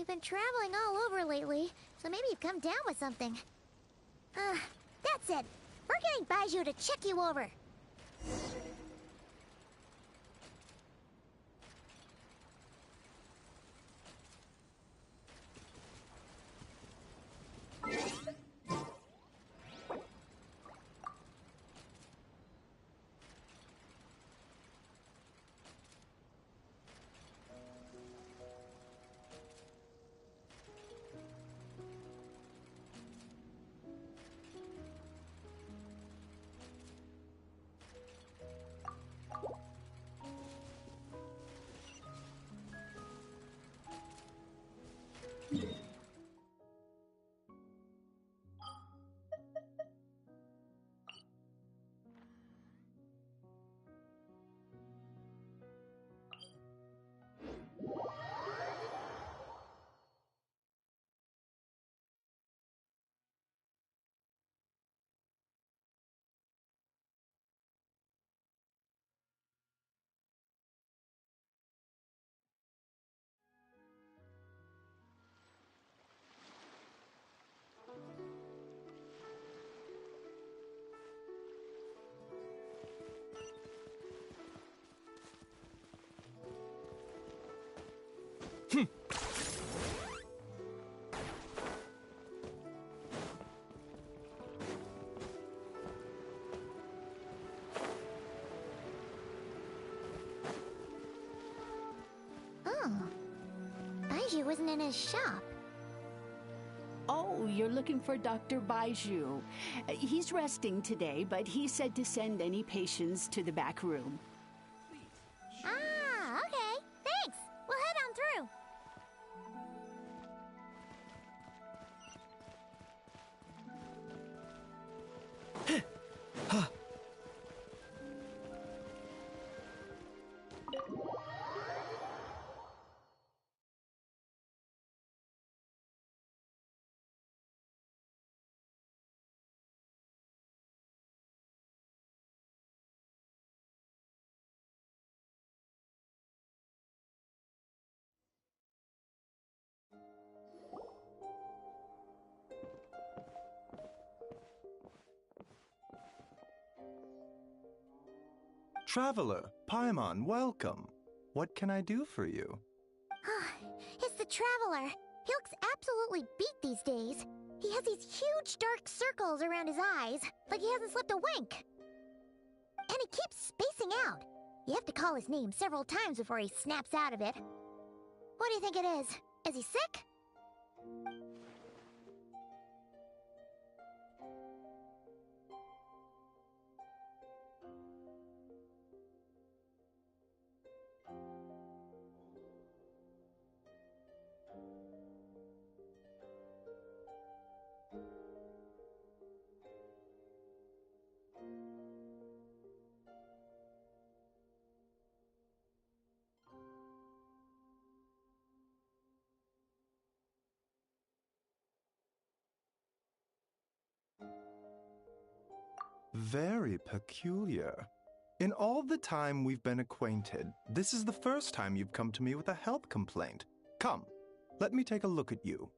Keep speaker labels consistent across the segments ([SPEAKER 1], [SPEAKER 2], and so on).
[SPEAKER 1] been traveling all over lately, so maybe you've come down with something. That's it. We're getting Baiju to check you over. Oh. Baiju wasn't in his shop.
[SPEAKER 2] Oh, you're looking for Dr. Baiju. He's resting today, but he said to send any patients to the back room.
[SPEAKER 1] Ah, okay. Thanks. We'll head on through.
[SPEAKER 3] Traveler, Paimon, welcome. What can I do for you?
[SPEAKER 1] It's the Traveler. He looks absolutely beat these days. He has these huge dark circles around his eyes, like he hasn't slept a wink. And he keeps spacing out. You have to call his name several times before he snaps out of it. What do you think it is? Is he sick?
[SPEAKER 3] Very peculiar. In all the time we've been acquainted, this is the first time you've come to me with a health complaint. Come, let me take a look at you.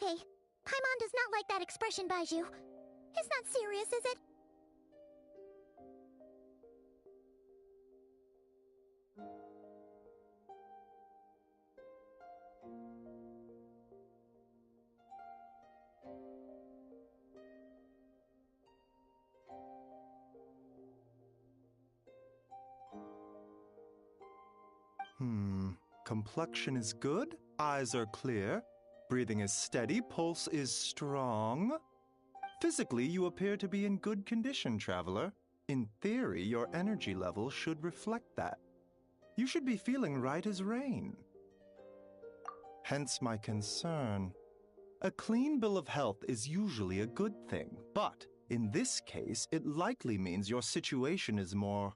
[SPEAKER 1] Okay, Paimon does not like that expression, Baiju. It's not serious, is it?
[SPEAKER 3] Complexion is good, eyes are clear, breathing is steady, pulse is strong. Physically, you appear to be in good condition, traveler. In theory, your energy level should reflect that. You should be feeling right as rain. Hence my concern. A clean bill of health is usually a good thing, but in this case, it likely means your situation is more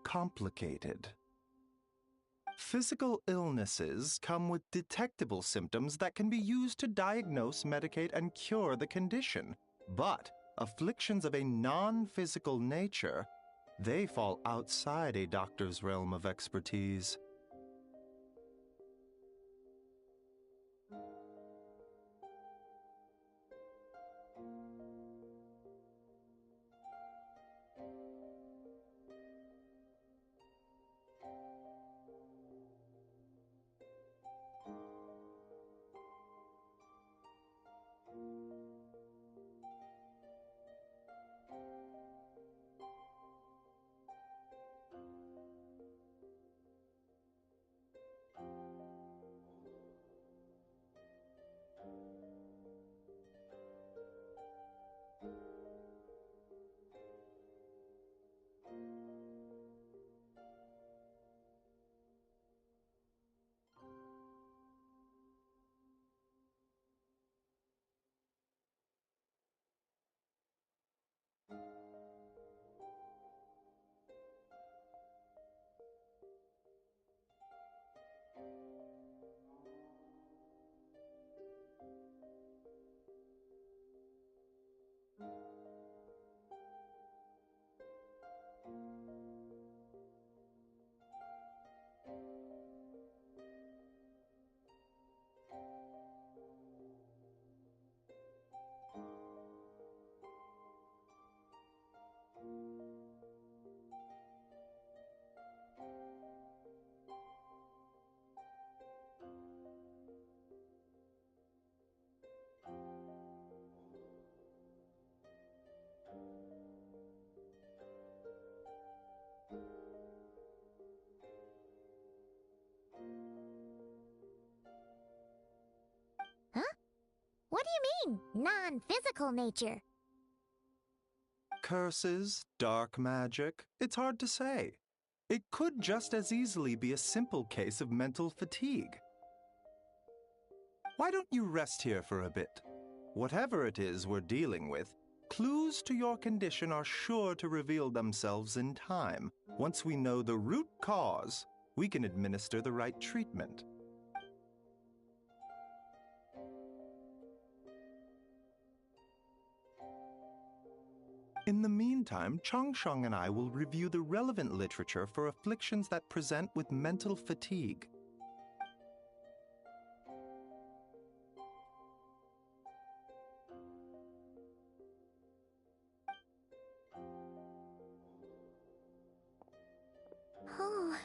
[SPEAKER 3] complicated. Physical illnesses come with detectable symptoms that can be used to diagnose, medicate, and cure the condition. But afflictions of a non-physical nature, they fall outside a doctor's realm of expertise.
[SPEAKER 1] Huh? What do you mean, non-physical nature?
[SPEAKER 3] Curses, dark magic, it's hard to say. It could just as easily be a simple case of mental fatigue. Why don't you rest here for a bit? Whatever it is we're dealing with, clues to your condition are sure to reveal themselves in time. Once we know the root cause, we can administer the right treatment. In the meantime, Changsheng and I will review the relevant literature for afflictions that present with mental fatigue.
[SPEAKER 1] Oh,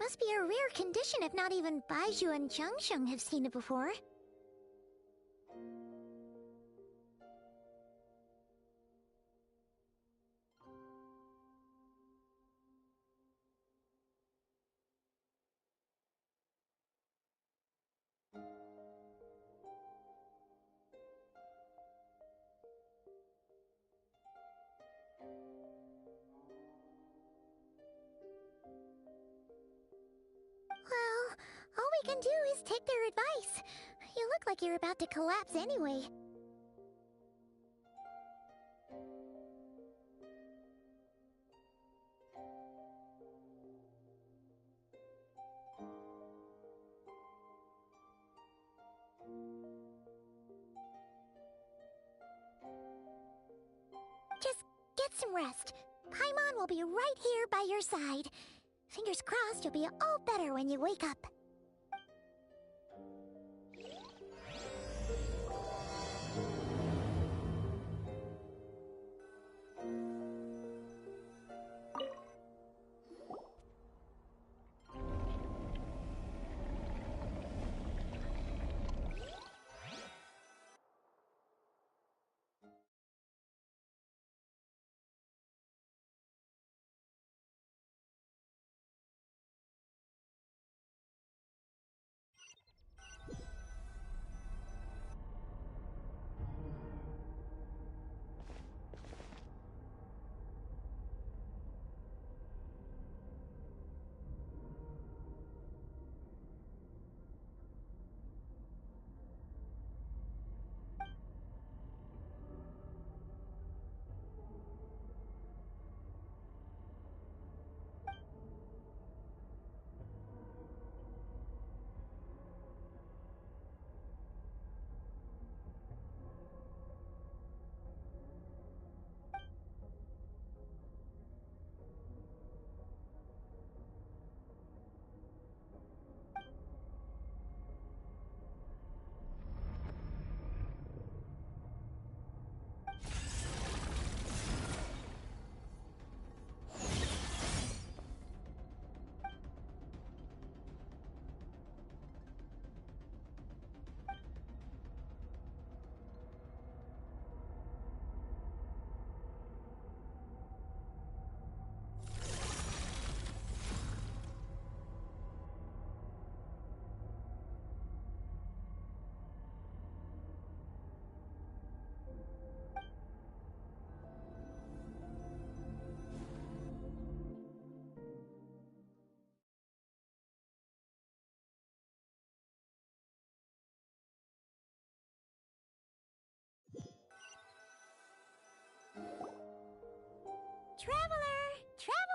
[SPEAKER 1] must be a rare condition if not even Baizhu and Changsheng have seen it before. Well, all we can do is take their advice. You look like you're about to collapse anyway. Just get some rest. Paimon will be right here by your side. Fingers crossed you'll be all better when you wake up. Traveler! Traveler!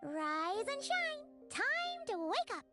[SPEAKER 1] Rise and shine! Time to wake up!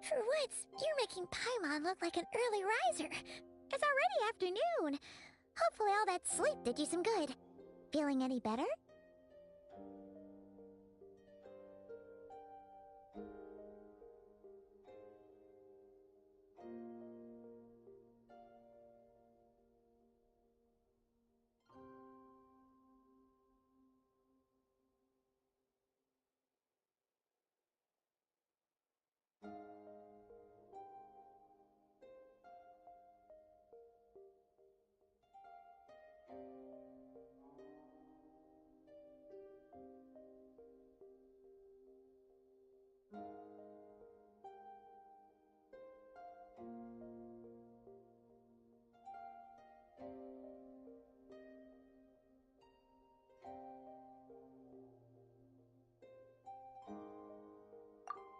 [SPEAKER 1] For once, you're making Paimon look like an early riser. It's already afternoon. Hopefully all that sleep did you some good. Feeling any better?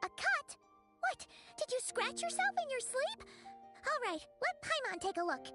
[SPEAKER 1] A cut? What? Did you scratch yourself in your sleep? All right, let Paimon take a look.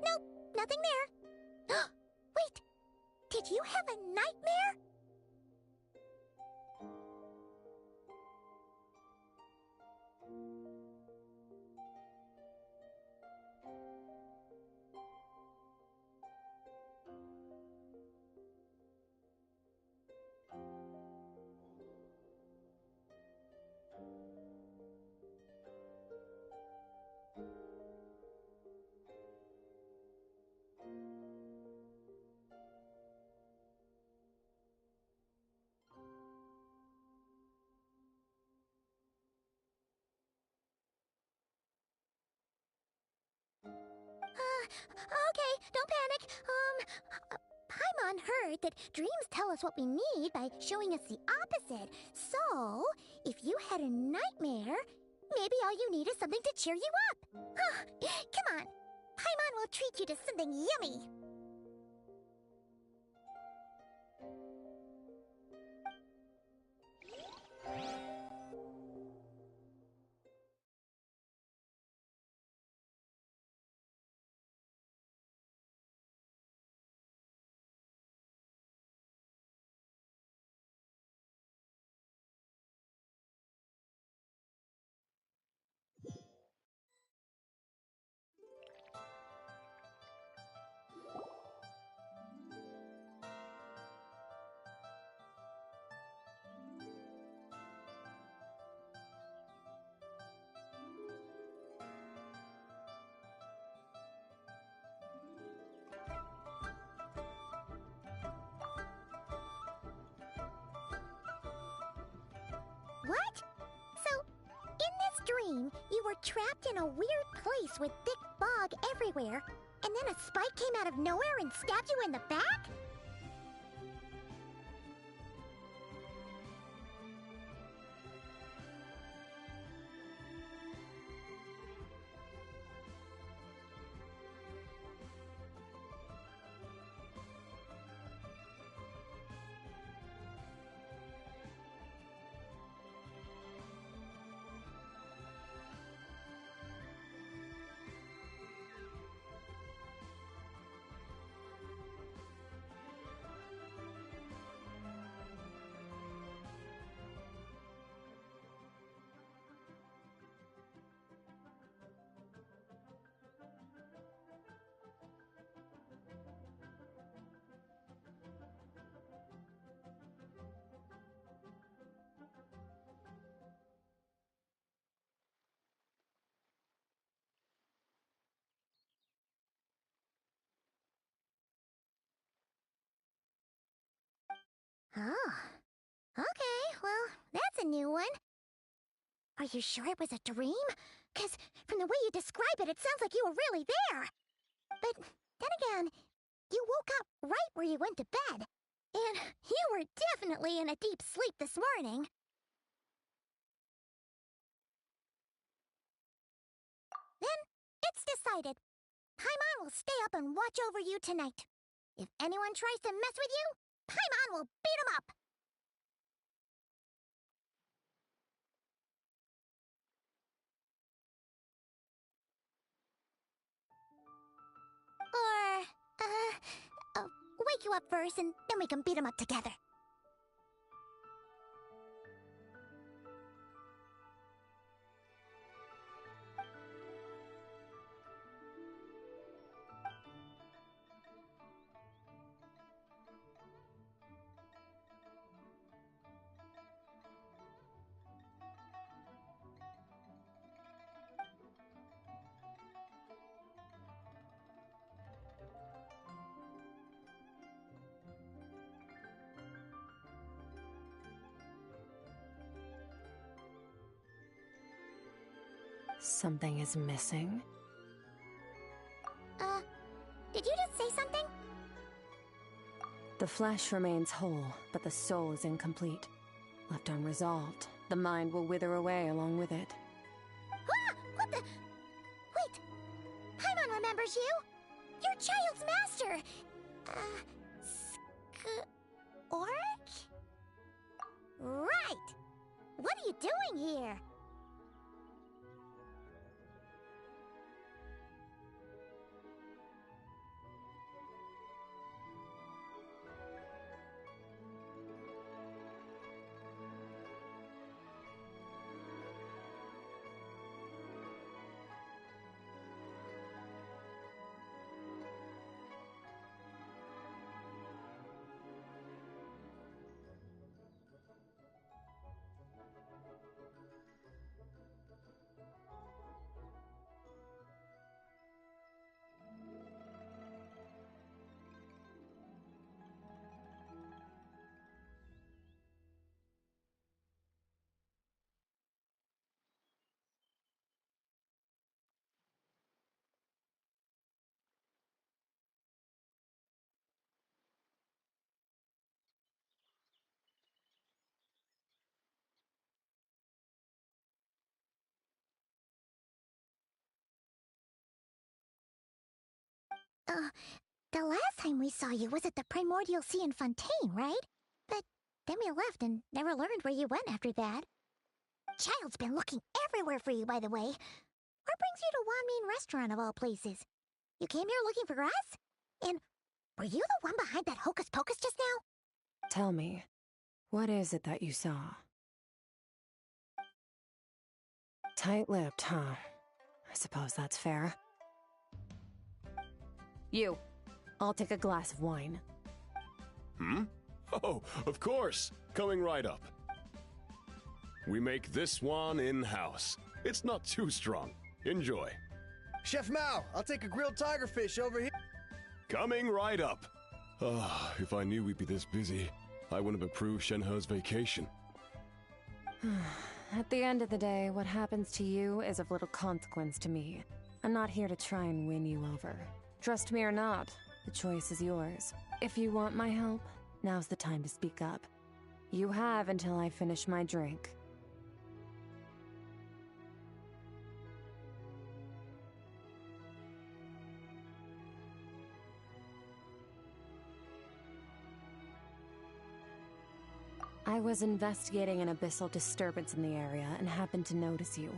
[SPEAKER 1] Nope, nothing there. Wait, did you have a nightmare? Okay, don't panic. Paimon heard that dreams tell us what we need by showing us the opposite. So, if you had a nightmare, maybe all you need is something to cheer you up. Come on, Paimon will treat you to something yummy. What? So, in this dream, you were trapped in a weird place with thick fog everywhere, and then a spike came out of nowhere and stabbed you in the back? Oh. Okay, well, that's a new one. Are you sure it was a dream? 'Cause from the way you describe it, it sounds like you were really there. But then again, you woke up right where you went to bed. And you were definitely in a deep sleep this morning. Then, it's decided. Paimon will stay up and watch over you tonight. If anyone tries to mess with you, Paimon will beat him up. Or, wake you up first and then we can beat him up together.
[SPEAKER 4] Something is missing.
[SPEAKER 1] Did you just say something?
[SPEAKER 4] The flesh remains whole, but the soul is incomplete. Left unresolved, the mind will wither away along with it.
[SPEAKER 1] Ah! What the? Wait! Paimon remembers you! Your child's master! Orc? Right! What are you doing here? The last time we saw you was at the Primordial Sea in Fontaine, right? But then we left and never learned where you went after that. Child's been looking everywhere for you, by the way. What brings you to Wanmean Restaurant of all places? You came here looking for us? And were you the one behind that hocus pocus just now?
[SPEAKER 4] Tell me, what is it that you saw? Tight-lipped, huh? I suppose that's fair. You. I'll take a glass of wine.
[SPEAKER 5] Hmm? Oh, of course. Coming right up. We make this one in-house. It's not too strong. Enjoy.
[SPEAKER 6] Chef Mao, I'll take a grilled tigerfish over here.
[SPEAKER 5] Coming right up. Ah, if I knew we'd be this busy, I wouldn't have approved Shenhe's vacation.
[SPEAKER 4] At the end of the day, what happens to you is of little consequence to me. I'm not here to try and win you over. Trust me or not, the choice is yours. If you want my help, now's the time to speak up. You have until I finish my drink. I was investigating an abyssal disturbance in the area and happened to notice you.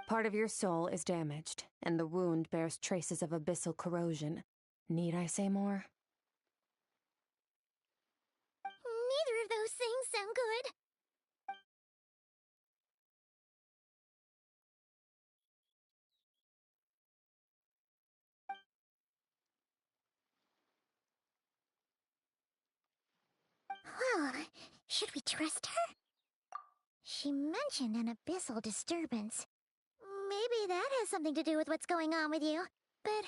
[SPEAKER 4] Part of your soul is damaged, and the wound bears traces of abyssal corrosion. Need I say more?
[SPEAKER 1] Neither of those things sound good. Should we trust her? She mentioned an abyssal disturbance. Maybe that has something to do with what's going on with you. But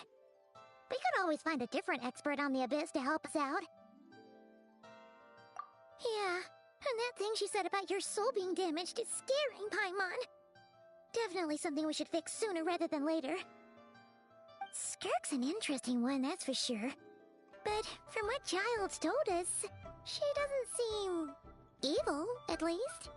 [SPEAKER 1] we could always find a different expert on the abyss to help us out. Yeah, and that thing she said about your soul being damaged is scaring, Paimon. Definitely something we should fix sooner rather than later. Skirk's an interesting one, that's for sure. But from what Childs told us, she doesn't seem evil, at least.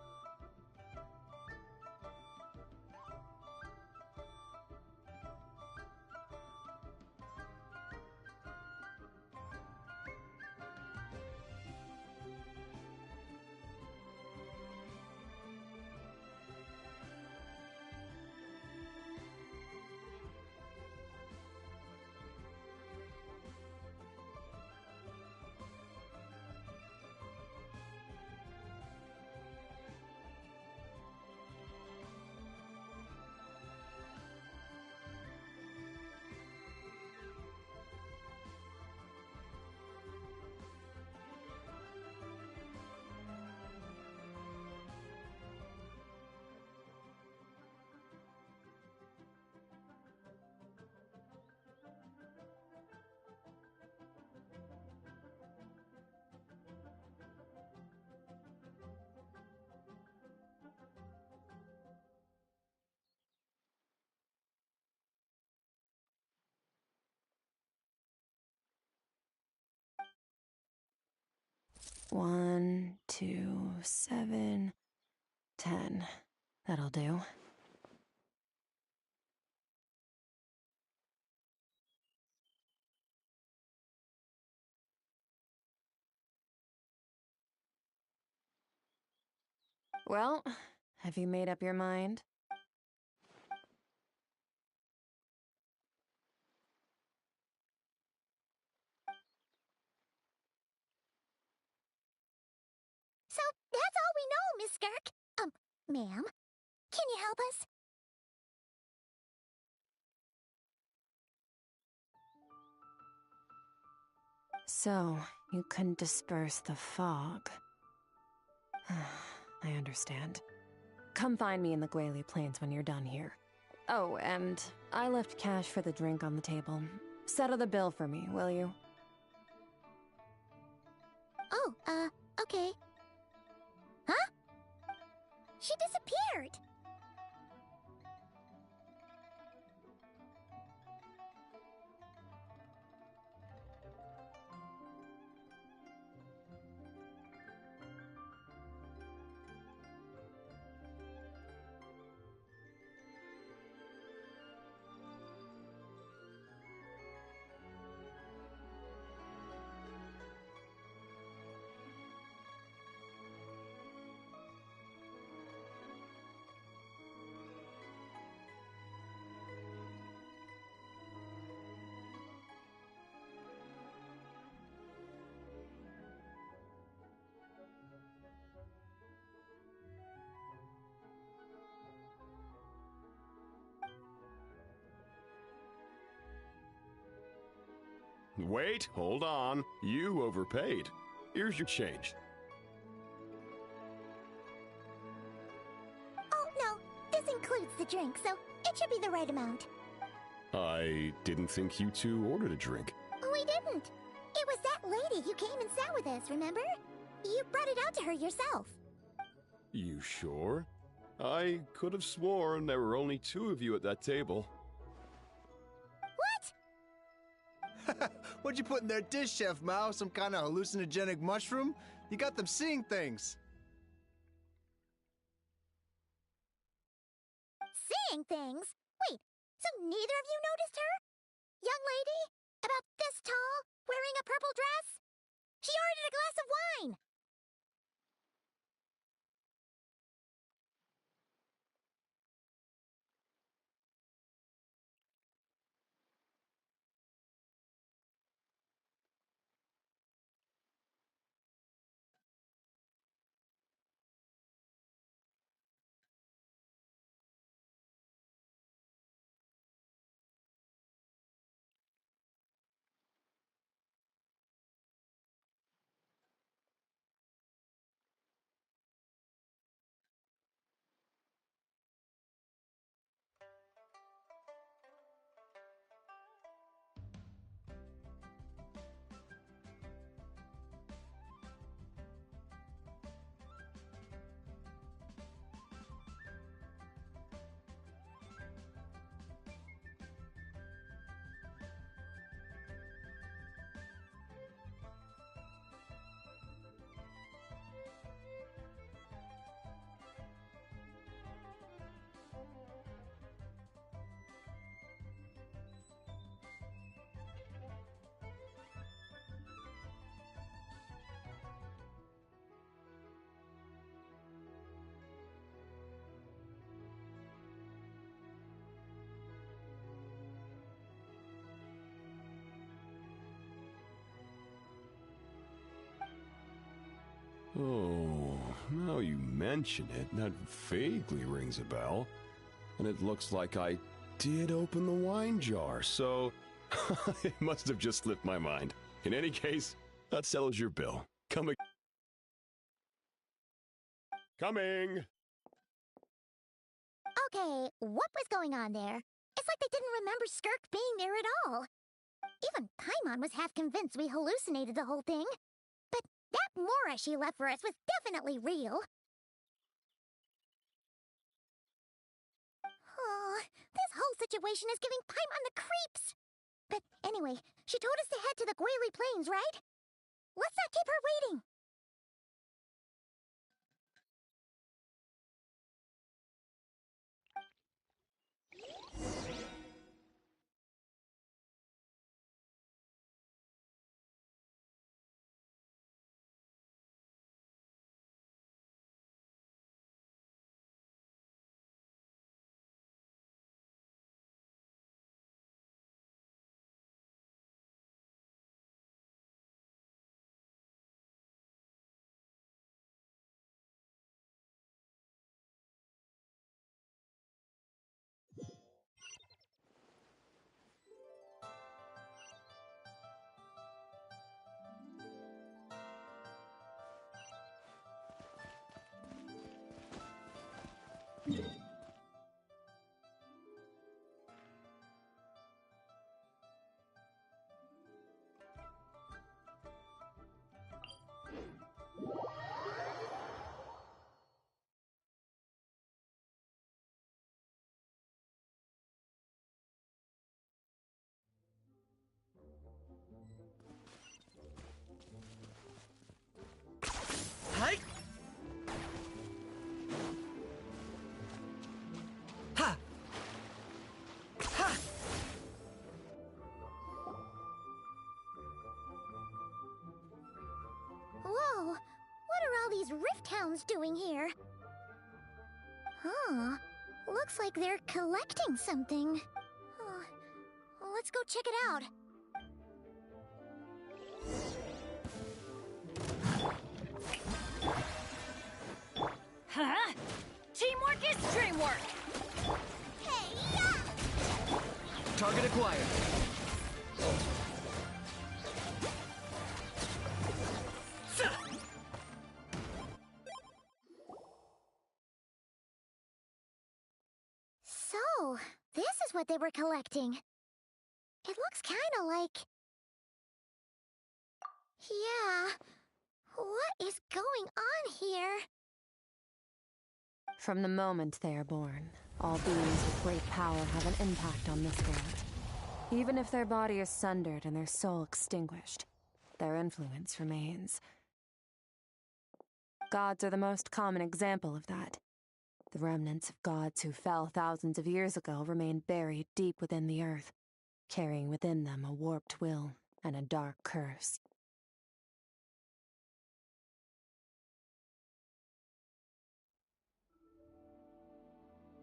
[SPEAKER 4] One, 2, 7, 10. That'll do. Well, have you made up your mind?
[SPEAKER 1] So, that's all we know, Miss Skirk. Ma'am, can you help us?
[SPEAKER 4] So, you can disperse the fog. I understand. Come find me in the Guili Plains when you're done here. Oh, and I left cash for the drink on the table. Settle the bill for me, will you?
[SPEAKER 1] Oh, okay. Huh? She disappeared!
[SPEAKER 5] Wait, hold on. You overpaid. Here's your change.
[SPEAKER 1] Oh, no, this includes the drink, so it should be the right amount.
[SPEAKER 5] I didn't think you two ordered a drink.
[SPEAKER 1] We didn't. It was that lady who came and sat with us, remember? You brought it out to her yourself.
[SPEAKER 5] You sure? I could have sworn there were only 2 of you at that table.
[SPEAKER 1] What?
[SPEAKER 6] What'd you put in their dish, Chef Mao? Some kind of hallucinogenic mushroom? You got them seeing things.
[SPEAKER 1] Seeing things? Wait, so neither of you noticed her? Young lady? About this tall, wearing a purple dress? She ordered a glass of wine!
[SPEAKER 5] Oh, now you mention it, that vaguely rings a bell. And it looks like I did open the wine jar, so it must have just slipped my mind. In any case, that settles your bill. Coming.
[SPEAKER 1] Okay, what was going on there? It's like they didn't remember Skirk being there at all. Even Paimon was half convinced we hallucinated the whole thing. But that Mora she left for us was definitely real. Oh, this whole situation is giving Paimon the creeps. But anyway, she told us to head to the Guili Plains, right? Let's not keep her waiting.
[SPEAKER 7] Hi! Ha! Ha!
[SPEAKER 1] Whoa, what are all these rift hounds doing here? Huh, looks like they're collecting something. Let's go check it out.
[SPEAKER 8] Huh? Teamwork is dreamwork!
[SPEAKER 1] Hey, yeah!
[SPEAKER 7] Target acquired.
[SPEAKER 1] So, this is what they were collecting. It looks kinda like... Yeah, what is going on here?
[SPEAKER 4] From the moment they are born, all beings with great power have an impact on this world. Even if their body is sundered and their soul extinguished, their influence remains. Gods are the most common example of that. The remnants of gods who fell thousands of years ago remain buried deep within the earth, carrying within them a warped will and a dark curse.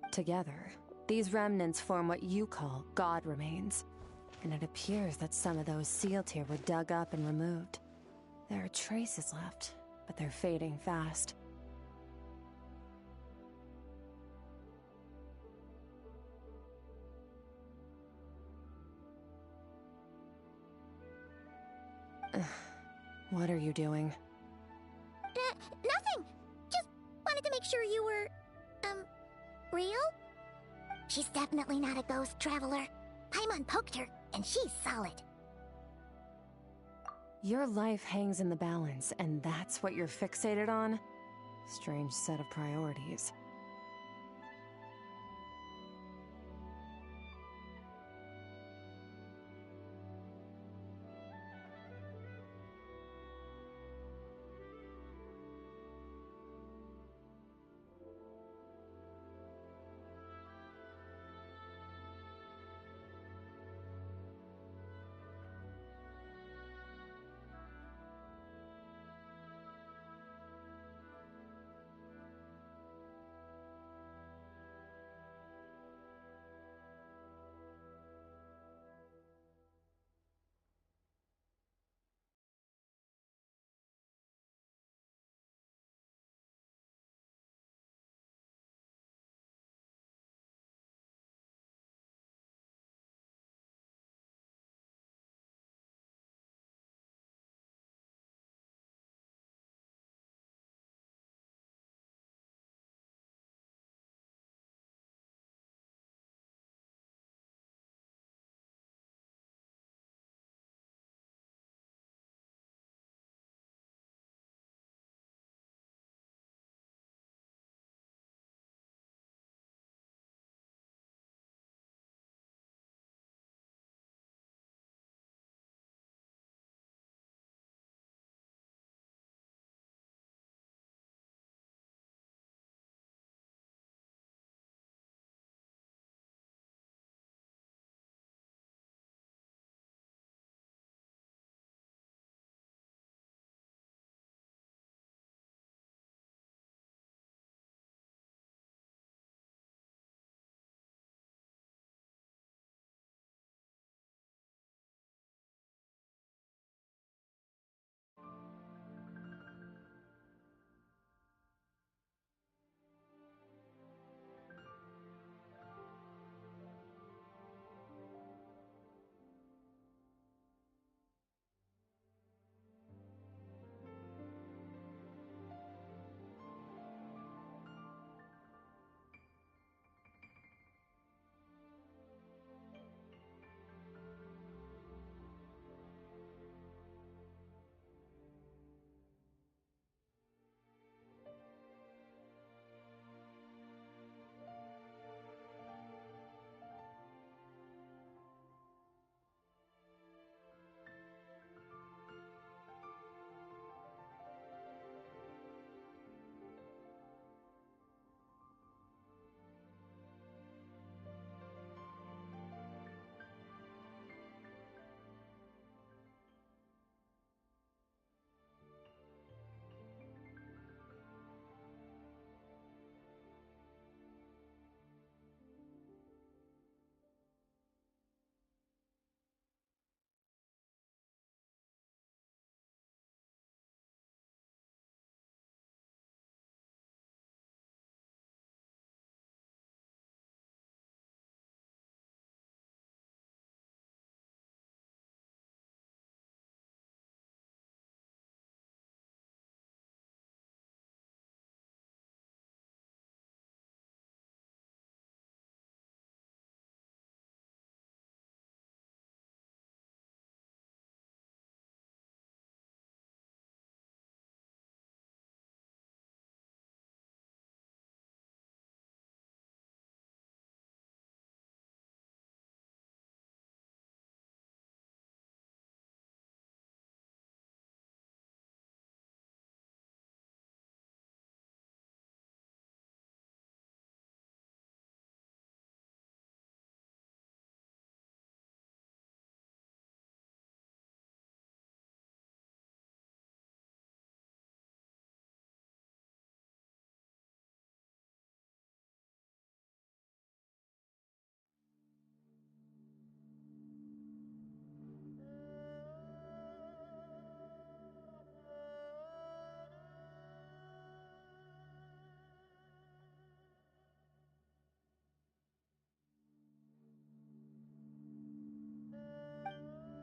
[SPEAKER 4] Together, these remnants form what you call god remains, and it appears that some of those sealed here were dug up and removed. There are traces left, but they're fading fast. What are you doing?
[SPEAKER 1] Nothing! Just wanted to make sure you were, real? She's definitely not a ghost traveler. Paimon poked her, and she's solid.
[SPEAKER 4] Your life hangs in the balance, and that's what you're fixated on? Strange set of priorities.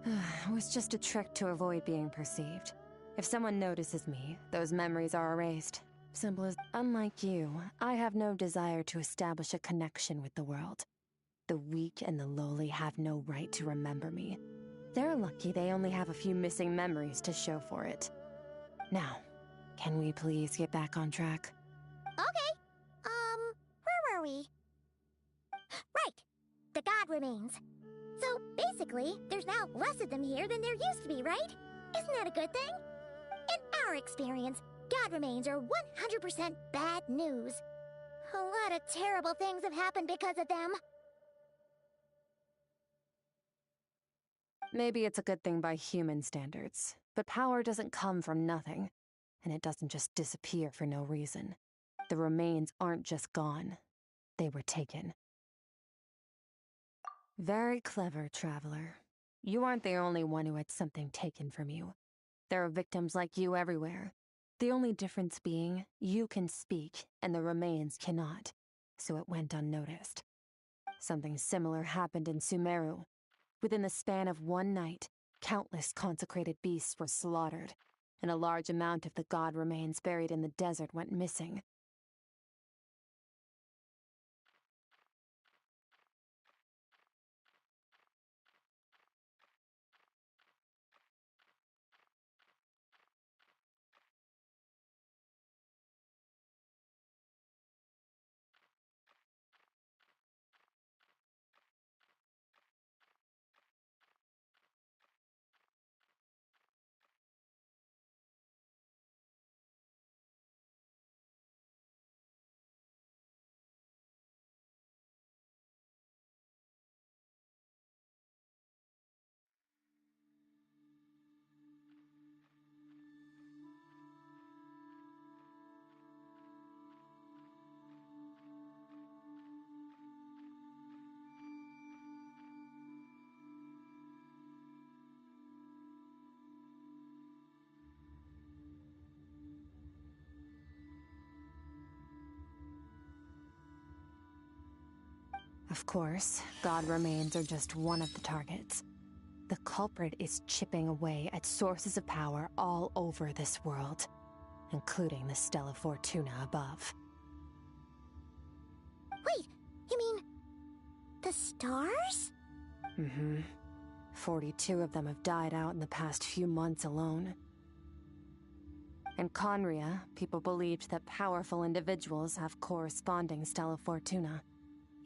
[SPEAKER 4] It was just a trick to avoid being perceived. If someone notices me, those memories are erased. Simple as... Unlike you, I have no desire to establish a connection with the world. The weak and the lowly have no right to remember me. They're lucky they only have a few missing memories to show for it. Now, can we please get back on track?
[SPEAKER 1] Okay. Where were we? Right. The god remains. So, basically, there's now less of them here than there used to be, right? Isn't that a good thing? In our experience, god remains are 100% bad news. A lot of terrible things have happened because of them.
[SPEAKER 4] Maybe it's a good thing by human standards, but power doesn't come from nothing, and it doesn't just disappear for no reason. The remains aren't just gone, they were taken. Very clever, Traveler. You aren't the only one who had something taken from you. There are victims like you everywhere. The only difference being, you can speak, and the remains cannot, so it went unnoticed. Something similar happened in Sumeru. Within the span of one night, countless consecrated beasts were slaughtered, and a large amount of the god remains buried in the desert went missing. Of course, god remains are just one of the targets. The culprit is chipping away at sources of power all over this world, including the Stella Fortuna above.
[SPEAKER 1] Wait, you mean... the stars?
[SPEAKER 4] Mm-hmm. 42 of them have died out in the past few months alone. In Conria, people believed that powerful individuals have corresponding Stella Fortuna.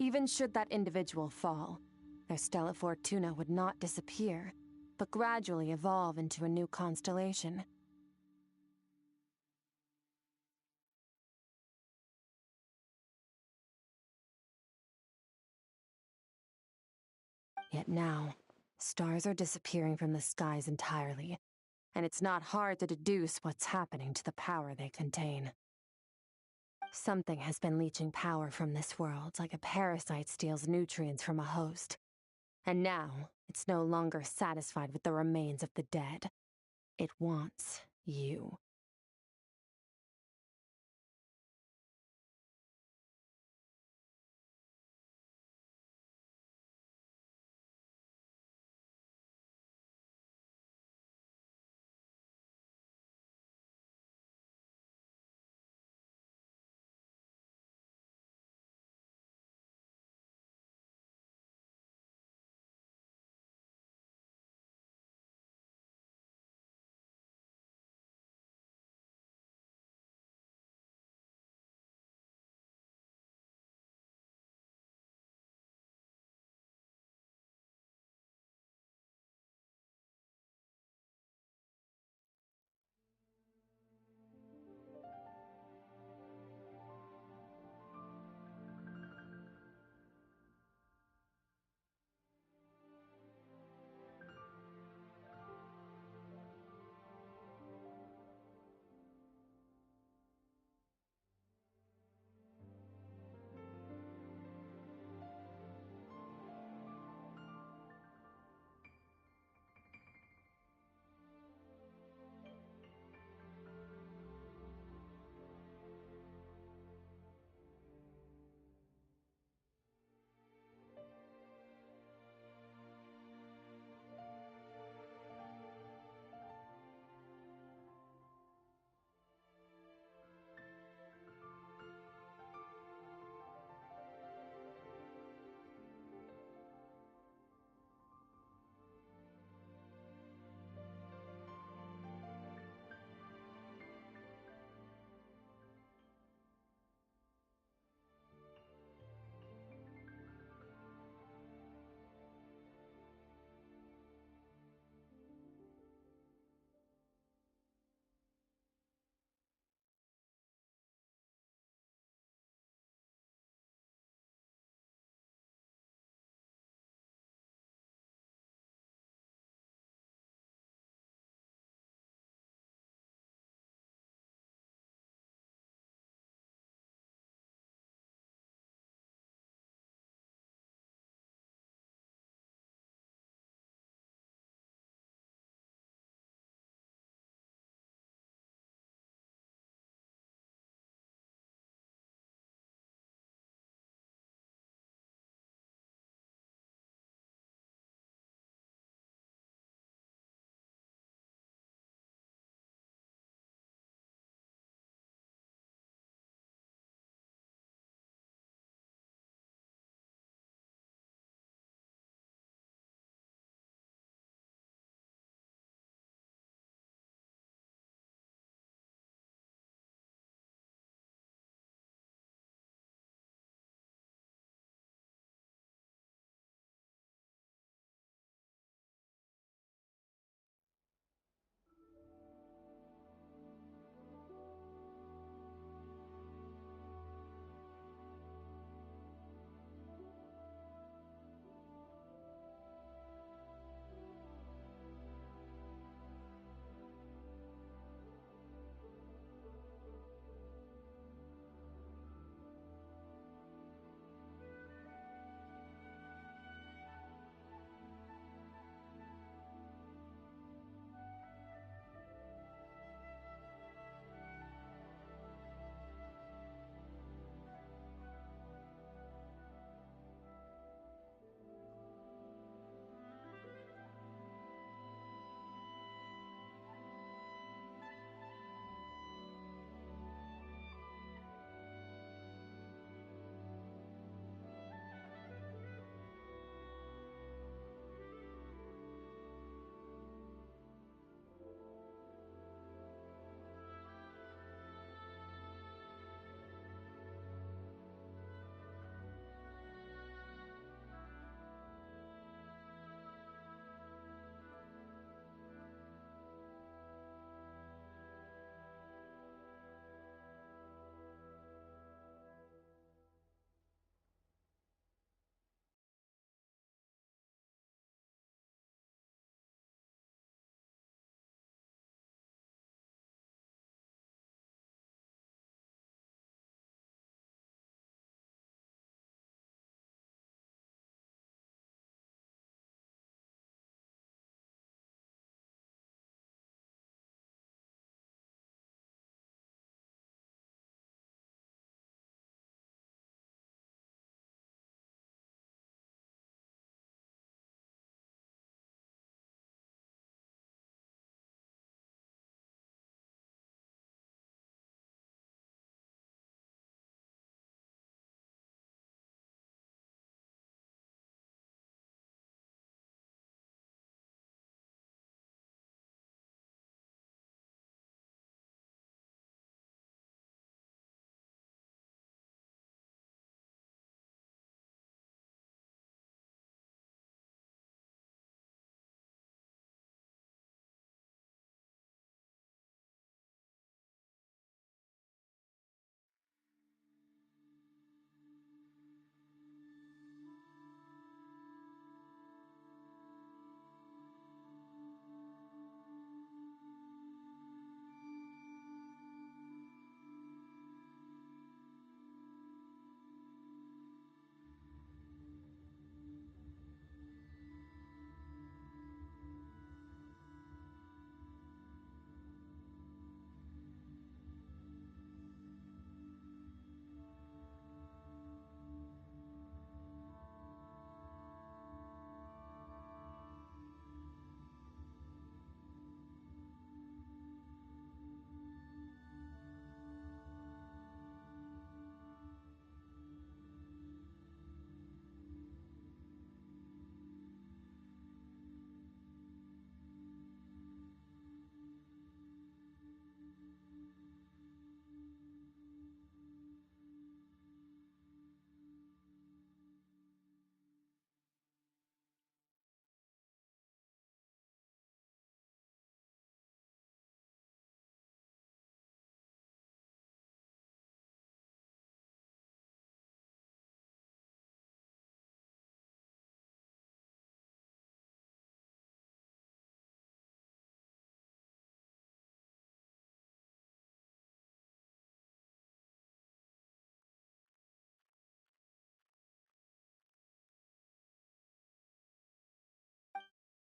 [SPEAKER 4] Even should that individual fall, their Stella Fortuna would not disappear, but gradually evolve into a new constellation. Yet now, stars are disappearing from the skies entirely, and it's not hard to deduce what's happening to the power they contain. Something has been leeching power from this world like a parasite steals nutrients from a host. And now, it's no longer satisfied with the remains of the dead. It wants you.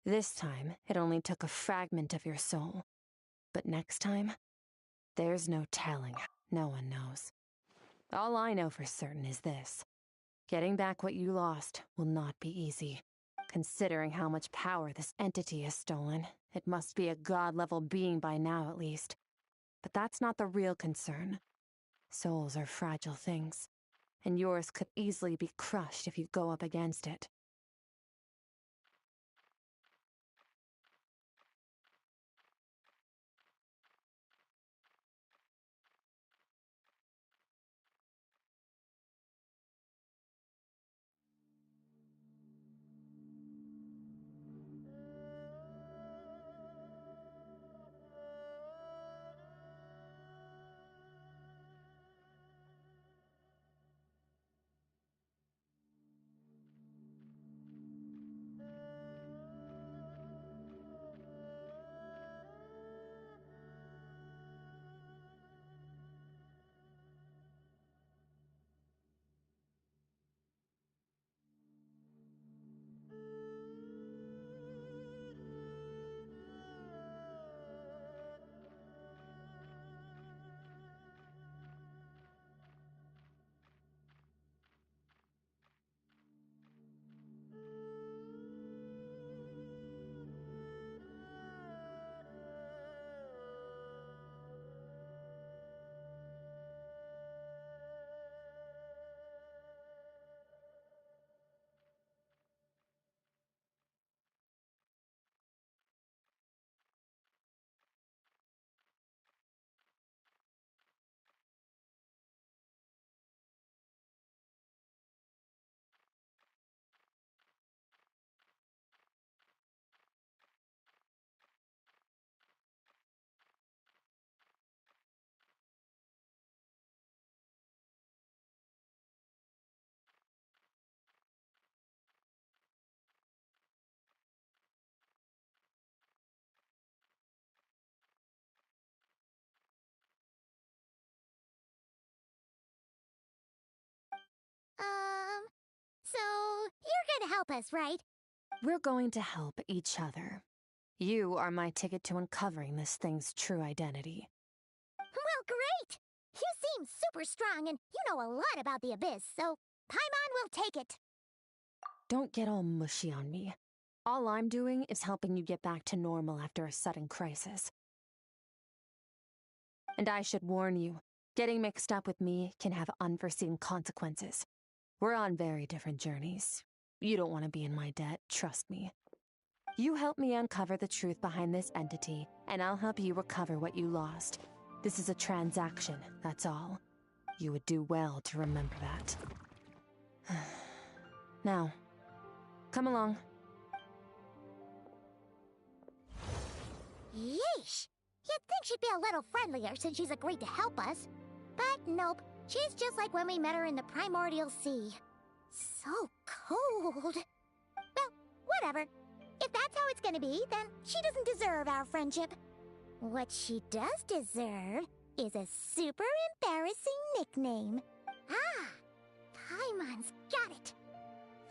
[SPEAKER 4] This time, it only took a fragment of your soul. But next time, there's no telling. No one knows. All I know for certain is this. Getting back what you lost will not be easy. Considering how much power this entity has stolen, it must be a god-level being by now at least. But that's not the real concern. Souls are fragile things, and yours could easily be crushed if you go up against it.
[SPEAKER 1] So you're gonna help us, right?
[SPEAKER 4] We're going to help each other. You are my ticket to uncovering this thing's true identity.
[SPEAKER 1] Well, great! You seem super strong and you know a lot about the Abyss, so Paimon will take it.
[SPEAKER 4] Don't get all mushy on me. All I'm doing is helping you get back to normal after a sudden crisis. And I should warn you, getting mixed up with me can have unforeseen consequences. We're on very different journeys. You don't want to be in my debt, trust me. You help me uncover the truth behind this entity, and I'll help you recover what you lost. This is a transaction, that's all. You would do well to remember that. Now, come along.
[SPEAKER 1] Yeesh! You'd think she'd be a little friendlier since she's agreed to help us. But nope, she's just like when we met her in the Primordial Sea. So cold. Well, whatever. If that's how it's gonna be, then she doesn't deserve our friendship. What she does deserve is a super embarrassing nickname. Ah, Paimon's got it.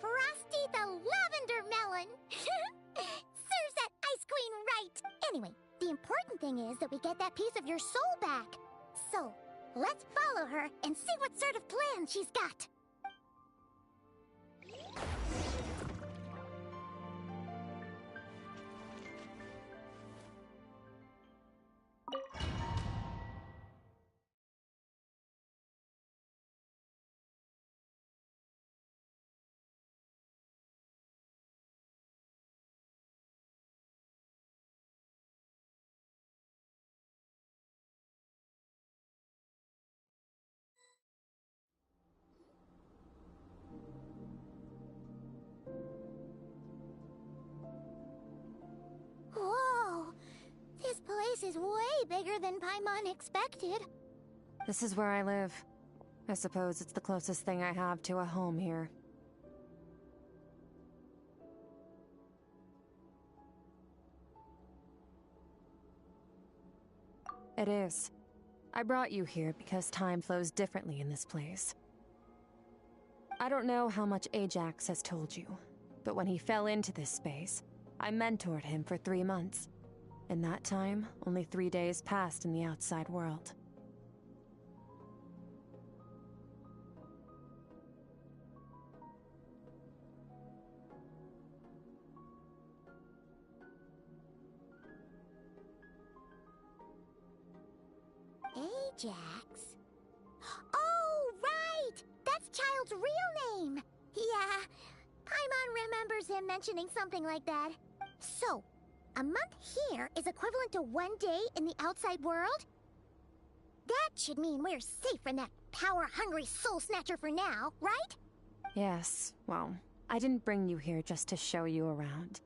[SPEAKER 1] Frosty the Lavender Melon. Serves that ice queen right. Anyway, the important thing is that we get that piece of your soul back. So, let's follow her and see what sort of plan she's got. Whoa! This place is way bigger than Paimon expected.
[SPEAKER 4] This is where I live. I suppose it's the closest thing I have to a home here. It is. I brought you here because time flows differently in this place. I don't know how much Ajax has told you, but when he fell into this space, I mentored him for 3 months. In that time, only 3 days passed in the outside world.
[SPEAKER 1] Ajax? Oh, right! That's Child's real name! Yeah, Paimon remembers him mentioning something like that. So, a month here is equivalent to 1 day in the outside world? That should mean we're safe from that power-hungry soul snatcher for now, right?
[SPEAKER 4] Yes, well, I didn't bring you here just to show you around.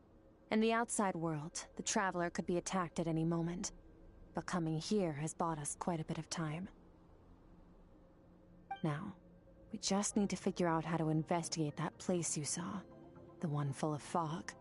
[SPEAKER 4] In the outside world, the Traveler could be attacked at any moment. But coming here has bought us quite a bit of time. Now, we just need to figure out how to investigate that place you saw. The one full of fog.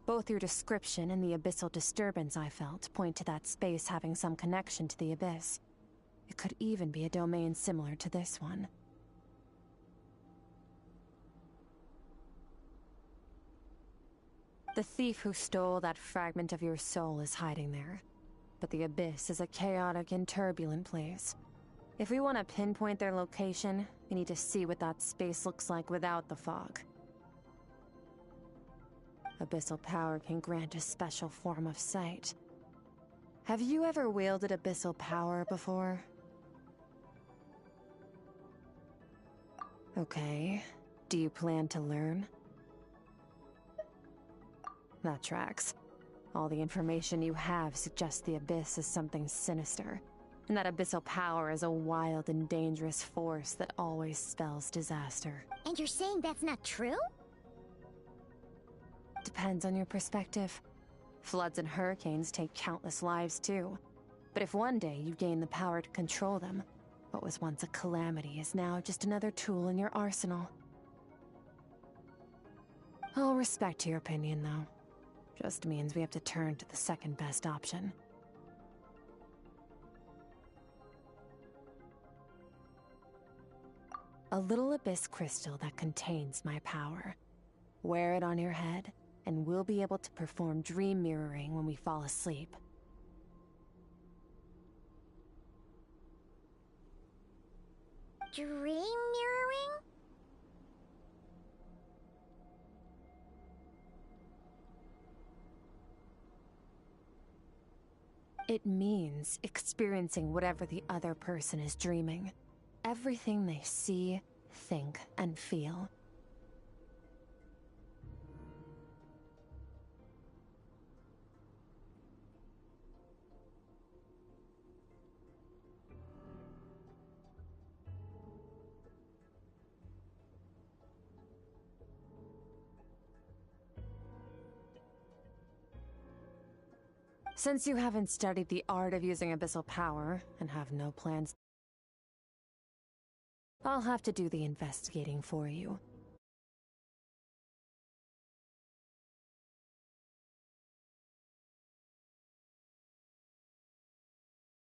[SPEAKER 4] Both your description and the abyssal disturbance I felt point to that space having some connection to the abyss. It could even be a domain similar to this one. The thief who stole that fragment of your soul is hiding there. But the abyss is a chaotic and turbulent place. If we want to pinpoint their location, we need to see what that space looks like without the fog. Abyssal power can grant a special form of sight. Have you ever wielded abyssal power before? Okay. Do you plan to learn? That tracks. All the information you have suggests the abyss is something sinister, and that abyssal power is a wild and dangerous force that always spells disaster.
[SPEAKER 1] And you're saying that's not true?
[SPEAKER 4] Depends on your perspective. Floods and hurricanes take countless lives too. But if one day you gain the power to control them, what was once a calamity is now just another tool in your arsenal. I'll respect your opinion, though. Just means we have to turn to the second best option. A little abyss crystal that contains my power. Wear it on your head, and we'll be able to perform dream mirroring when we fall asleep.
[SPEAKER 1] Dream mirroring?
[SPEAKER 4] It means experiencing whatever the other person is dreaming. Everything they see, think, and feel. Since you haven't studied the art of using abyssal power, and have no plans, I'll have to do the investigating for you.